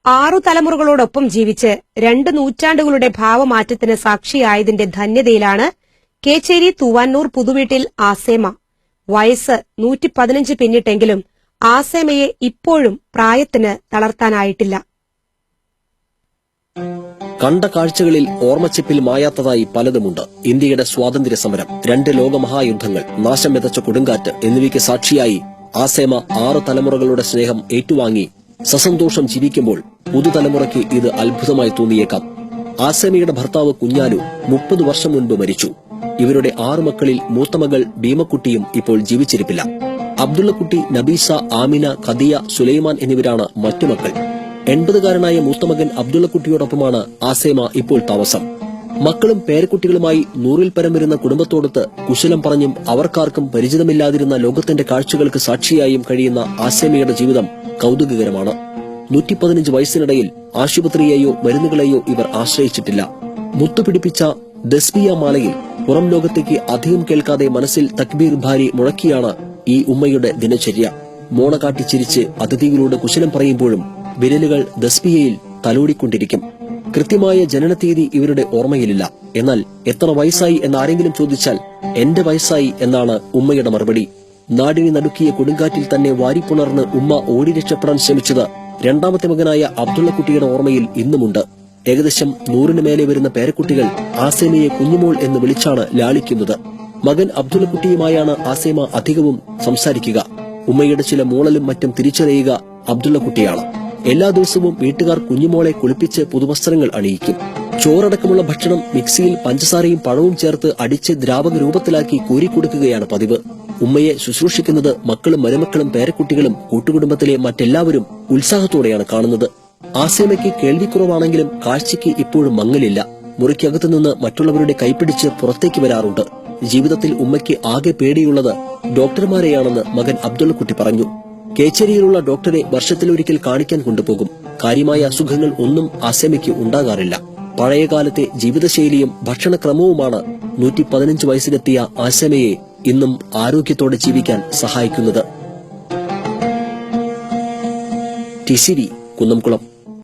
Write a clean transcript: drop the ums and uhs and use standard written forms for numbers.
6 തലമുറകളോടൊപ്പം ജീവിച്ച് 2 നൂറ്റാണ്ടുകളുടെ ഭാവമാറ്റത്തിന് സാക്ഷിയായതിന്റെ ധന്യതയിലാണ് കേച്ചേരി തൂവാന്നൂർ പുതുവീട്ടിൽ ആസേമ. വയസ്സ് 115 പിന്നിട്ടെങ്കിലും ആസേമയെ ഇപ്പോഴും പ്രായത്തിന് തളർത്താനായിട്ടില്ല. കണ്ട കാഴ്ചകളിൽ ഓർമ്മച്ചിപ്പിൽ മായാത്തതായി പലതുമുണ്ട്. ഇന്ത്യയുടെ സ്വാതന്ത്ര്യ സമരം, 2 ലോകമഹായുദ്ധങ്ങൾ, നാശം വിതച്ച കൊടുങ്കാറ്റ് എന്നിവയ്ക്ക് സാക്ഷിയായി ആസേമ 6 തലമുറകളുടെ സ്നേഹം ഏറ്റുവാങ്ങി സസന്തോഷം ജീവിക്കുമ്പോൾ പുതുതലമുറയ്ക്ക് ഇത് അത്ഭുതമായി തോന്നിയേക്കാം. ആസേമയുടെ ഭർത്താവ് കുഞ്ഞാലു 30 വർഷം മുൻപ് മരിച്ചു. ഇവരുടെ 6 മക്കളിൽ മൂത്തമകൾ ഭീമക്കുട്ടിയും ഇപ്പോൾ ജീവിച്ചിരിപ്പില്ല. അബ്ദുള്ളക്കുട്ടി, നബീസ, ആമിന, ഖദിയ, സുലൈമാൻ എന്നിവരാണ് മറ്റു മക്കൾ. 80കാരനായ മൂത്തമകൻ അബ്ദുള്ളക്കുട്ടിയോടൊപ്പമാണ് ആസേമ ഇപ്പോൾ താമസം. മക്കളും പേരക്കുട്ടികളുമായി 100ൽ പരം വരുന്ന കുടുംബത്തോടൊത്ത് കുശലം പറഞ്ഞും അവർക്കാർക്കും പരിചിതമില്ലാതിരുന്ന ലോകത്തിന്റെ കാഴ്ചകൾക്ക് സാക്ഷിയായും കഴിയുന്ന ആസേമയുടെ ജീവിതം കൌതുകകരമാണ്. 115 വയസ്സിനിടയിൽ ആശുപത്രിയെയോ മരുന്നുകളെയോ ഇവർ ആശ്രയിച്ചിട്ടില്ല. മുത്തുപിടിപ്പിച്ച ദസ്ബിയ മാലയിൽ പുറം ലോകത്തേക്ക് അധികം കേൾക്കാതെ മനസ്സിൽ തക്ബീർ ഭാരി മുഴക്കിയാണ് ഈ ഉമ്മയുടെ ദിനചര്യ. മോണ കാട്ടി ചിരിച്ച് അതിഥികളോട് കുശലം പറയുമ്പോഴും വിരലുകൾ ദസ്ബിയയിൽ തലോടിക്കൊണ്ടിരിക്കും. കൃത്യമായ ജനനതീയതി ഇവരുടെ ഓർമ്മയിലില്ല. എന്നാൽ എത്ര വയസ്സായി എന്നാരെങ്കിലും ചോദിച്ചാൽ എന്റെ വയസ്സായി എന്നാണ് ഉമ്മയുടെ മറുപടി. നാടിനെ നടുക്കിയ കൊടുങ്കാറ്റിൽ തന്നെ വാരിപ്പുണർന്ന് ഉമ്മ ഓടി രക്ഷപ്പെടാൻ ശ്രമിച്ചത് രണ്ടാമത്തെ മകനായ അബ്ദുള്ളക്കുട്ടിയുടെ ഓർമ്മയിൽ ഇന്നുമുണ്ട്. ഏകദേശം 100ന് മേലെ വരുന്ന പേരക്കുട്ടികൾ ആസേമയെ കുഞ്ഞുമോൾ എന്ന് വിളിച്ചാണ് ലാളിക്കുന്നത്. മകൻ അബ്ദുള്ളക്കുട്ടിയുമായാണ് ആസേമ അധികവും സംസാരിക്കുക. ഉമ്മയുടെ ചില മൂളലും മറ്റും തിരിച്ചറിയുക അബ്ദുള്ളക്കുട്ടിയാണ്. എല്ലാ ദിവസവും വീട്ടുകാർ കുഞ്ഞുമോളെ കുളിപ്പിച്ച് പുതുവസ്ത്രങ്ങൾ അണിയിക്കും. ചോറടക്കമുള്ള ഭക്ഷണം മിക്സിയിൽ പഞ്ചസാരയും പഴവും ചേർത്ത് അടിച്ച് ദ്രാവക രൂപത്തിലാക്കി കോരിക്കൊടുക്കുകയാണ് പതിവ്. ഉമ്മയെ ശുശ്രൂഷിക്കുന്നത് മക്കളും മരുമക്കളും പേരക്കുട്ടികളും കൂട്ടുകുടുംബത്തിലെ മറ്റെല്ലാവരും ഉത്സാഹത്തോടെയാണ് കാണുന്നത്. ആസേമയ്ക്ക് കേൾവിക്കുറവാണെങ്കിലും കാഴ്ചയ്ക്ക് ഇപ്പോഴും മങ്ങലില്ല. മുറിക്കകത്തുനിന്ന് മറ്റുള്ളവരുടെ കൈപിടിച്ച് പുറത്തേക്ക് വരാറുണ്ട്. ജീവിതത്തിൽ ഉമ്മയ്ക്ക് ആകെ പേടിയുള്ളത് ഡോക്ടർമാരെയാണെന്ന് മകൻ അബ്ദുള്ളക്കുട്ടി പറഞ്ഞു. കേച്ചേരിയിലുള്ള ഡോക്ടറെ വർഷത്തിലൊരിക്കൽ കാണിക്കാൻ കൊണ്ടുപോകും. കാര്യമായ അസുഖങ്ങൾ ഒന്നും ആസേമയ്ക്ക് ഉണ്ടാകാറില്ല. പഴയകാലത്തെ ജീവിതശൈലിയും ഭക്ഷണക്രമവുമാണ് 115 വയസ്സിലെത്തിയ ആസേമയെ ഇന്നും ആരോഗ്യത്തോടെ ജീവിക്കാൻ സഹായിക്കുന്നത്. ടിസിരി കുന്നംകുളം.